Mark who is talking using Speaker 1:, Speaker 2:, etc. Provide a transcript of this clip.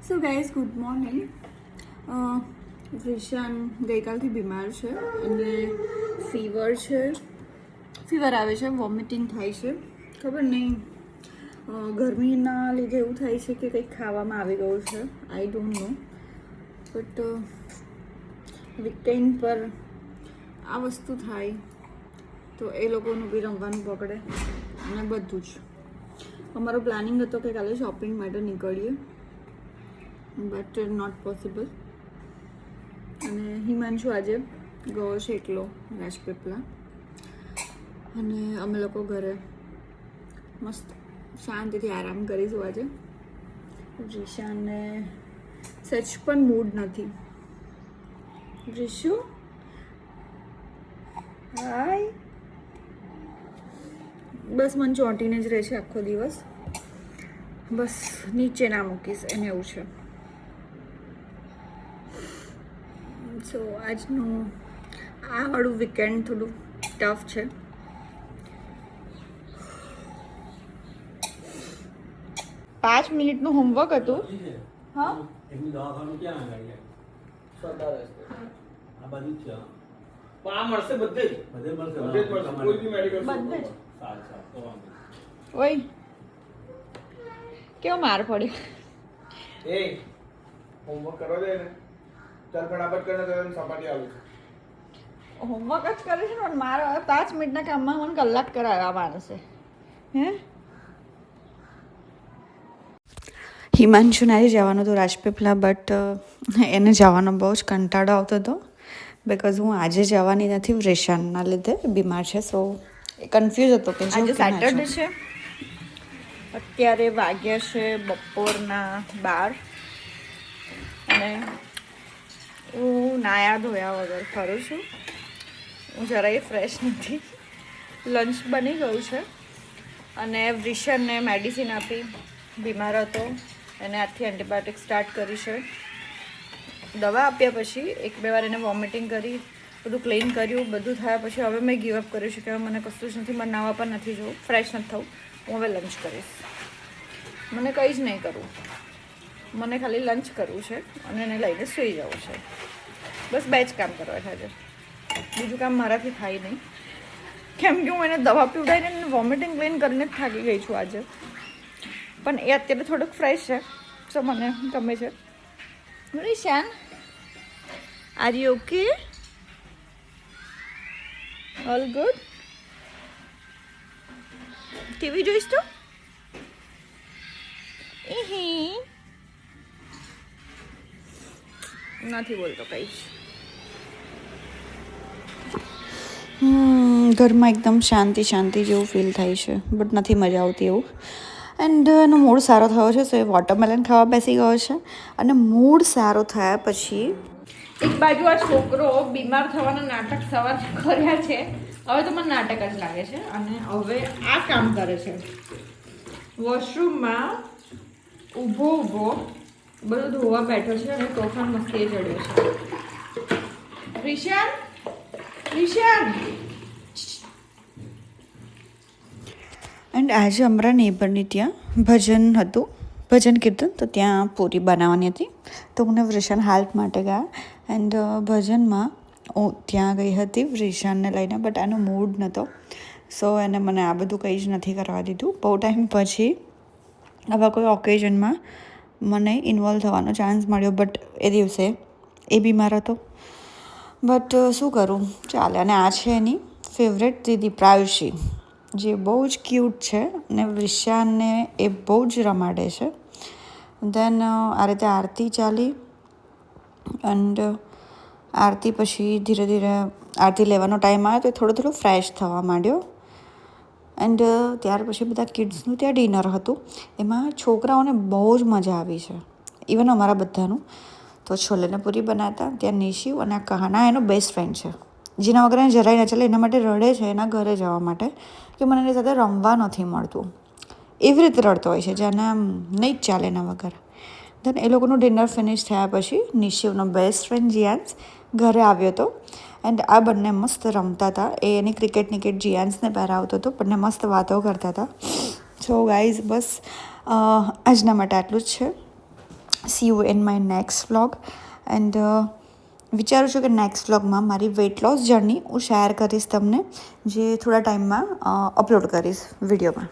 Speaker 1: સો guys good morning. Rishan ગઈકાલથી બીમાર છે અને ફીવર આવે છે, વોમિટિંગ થાય છે. ખબર નહીં ગરમીના લીધે એવું થાય છે કે કંઈક ખાવામાં આવી ગયું છે. I don't know, but weekend પર આ વસ્તુ થાય તો એ લોકોનું બી રમવાનું પકડે અને બધું જ. અમારો પ્લાનિંગ હતો કે કાલે શોપિંગ માટે નીકળીએ, બટ નોટ પોસિબલ. અને હિમાંશુ આજે ગયો છે એકલો રાજપીપળા, અને અમે લોકો ઘરે મસ્ત શાંતિથી આરામ કરીશું આજે. રિશાને સચ પણ મૂડ નથી. રિશુ હાય, બસ મને ચોંટીને જ રહે છે આખો દિવસ. બસ નીચે ના મૂકીશ એને, એવું છે. સો આજનું આ વાળું વીકેન્ડ થોડું ટફ છે. 5 મિનિટનું હોમવર્ક હતું. હા,
Speaker 2: એમની દવાખાનું ક્યાં આગળ
Speaker 3: સ્વતઃ રસ્તે
Speaker 2: આ બાજુ જ છે.
Speaker 3: પણ આ મળશે બધે જ
Speaker 2: બધે મળશે
Speaker 3: બધે જ મળશે કોઈ બી મેડિકલ
Speaker 1: બધે જ.
Speaker 2: સારું સારું તો વાંધો નહીં.
Speaker 1: ઓય કેવો માર પડ્યો.
Speaker 3: એ હોમવર્ક કરવા દે ને, ચાલ ફટાફટ કરીને તો તને સપાટી આલું છું.
Speaker 1: હોમવર્ક જ કરે છે ને, પણ મારા 5 મિનિટના કામમાં મને કલાક કરાવ્યા માણસે. હે, હિમાંશુને આજે જવાનું હતું રાજપીપળા, બટ એને જવાનો બહુ જ કંટાળો આવતો હતો. બિકોઝ હું આજે જવાની નથી, રિશાનના લીધે બીમાર છે. સો એ કન્ફ્યુઝ હતો કે આજે સેટરડે છે. અત્યારે વાગ્યા છે બપોરના 12 અને હું નાયા ધોયા વગર ફરું છું. હું જરાય ફ્રેશ નથી. લંચ બની ગયું છે અને રિશાનને મેડિસિન આપી, બીમાર હતો એને આજથી એન્ટીબાયોટિક સ્ટાર્ટ કરી છે. દવા આપ્યા પછી 1-2 વાર એને વોમિટિંગ કરી, બધું ક્લીન કર્યું, બધું થયા પછી હવે મેં ગીવ અપ કર્યું છે કે હવે મને કશું જ નથી, મને નાવા પણ નથી જવું, ફ્રેશ નથી થવું. હું હવે લંચ કરીશ. મને કંઈ જ નહીં કરવું, મને ખાલી લંચ કરવું છે અને એને લઈને સૂઈ જવું છે. બસ 2 જ કામ કરવા છે આજે. બીજું કામ મારાથી થાય નહીં, કેમ કે હું એને દવા પીવડાવીને વોમિટિંગ ક્લીન કરીને જ થાકી ગઈ છું આજે. પણ એ અત્યારે થોડુંક ફ્રેશ છે, સો મને ગમે છે. Rishan, are you okay? All good? TV જોઈશ તો? નથી બોલતો કંઈ જ. ઘરમાં એકદમ શાંતિ જેવું ફીલ થાય છે, બટ નથી મજા આવતી એવું. એન્ડ એનો મૂડ સારો થયો છે, સો એ વોટરમેલન ખાવા બેસી ગયો છે. અને મૂડ સારો થયા પછી એક બાજુ આ છોકરો બીમાર થવાના નાટક સવાર કર્યા છે, હવે તો મને નાટક જ લાગે છે. અને હવે આ કામ કરે છે, વોશરૂમમાં ઊભો બધું ધોવા બેઠો છે અને તોફાન મસ્તી ચડ્યો છે. રિશાન એન્ડ આજે અમારા નેબરની ત્યાં ભજન હતું, ભજન કીર્તન, તો ત્યાં પૂરી બનાવવાની હતી. તો હું રિશાન હેલ્પ માટે ગયા એન્ડ ભજનમાં હું ત્યાં ગઈ હતી રિશાનને લઈને, બટ એનો મૂડ નહોતો. સો એને મને આ બધું કંઈ જ નથી કરવા દીધું. બહુ ટાઈમ પછી આવા કોઈ ઓકેઝનમાં મને ઇન્વોલ્વ થવાનો ચાન્સ મળ્યો, બટ એ દિવસે એ બીમાર હતો. બટ શું કરું, ચાલે. અને આ છે એની ફેવરેટ દીદી પ્રાયુષી, જે બહુ જ ક્યુટ છે અને રિશાનને એ બહુ જ રમાડે છે. દેન આ રીતે આરતી ચાલી એન્ડ આરતી પછી ધીરે ધીરે આરતી લેવાનો ટાઈમ આવ્યો તો થોડો ફ્રેશ થવા માંડ્યો. એન્ડ ત્યાર પછી બધા કિડ્સનું ત્યાં ડિનર હતું, એમાં છોકરાઓને બહુ જ મજા આવી છે, ઇવન અમારા બધાનું. તો છોલેને પૂરી બનાવતા ત્યાં નિશિવ અને આ કહાના એનો બેસ્ટ ફ્રેન્ડ છે, જેના વગર એને જરાય ન ચાલે. એના માટે રડે છે એના ઘરે જવા માટે કે મને એની સાથે રમવા નથી મળતું. એવી રીતે રડતો હોય છે જેને આમ નહીં જ ચાલે એના વગર. દેન એ લોકોનું ડિનર ફિનિશ થયા પછી નિશિવનો બેસ્ટ ફ્રેન્ડ જીયાન્સ ઘરે આવ્યો હતો એન્ડ આ બંને મસ્ત રમતા હતા. એ એની ક્રિકેટની કિટ જીયાન્સને પહેરાવતો હતો, બંને મસ્ત વાતો કરતા હતા. સો ગાઈઝ બસ આજના માટે આટલું જ છે. C you in my next vlog. And વિચારું છું કે નેક્સ્ટ વ્લોગમાં મારી વેઇટ લોસ જર્ની હું શેર કરીશ તમને, જે થોડા ટાઈમમાં અપલોડ કરીશ વિડીયોમાં.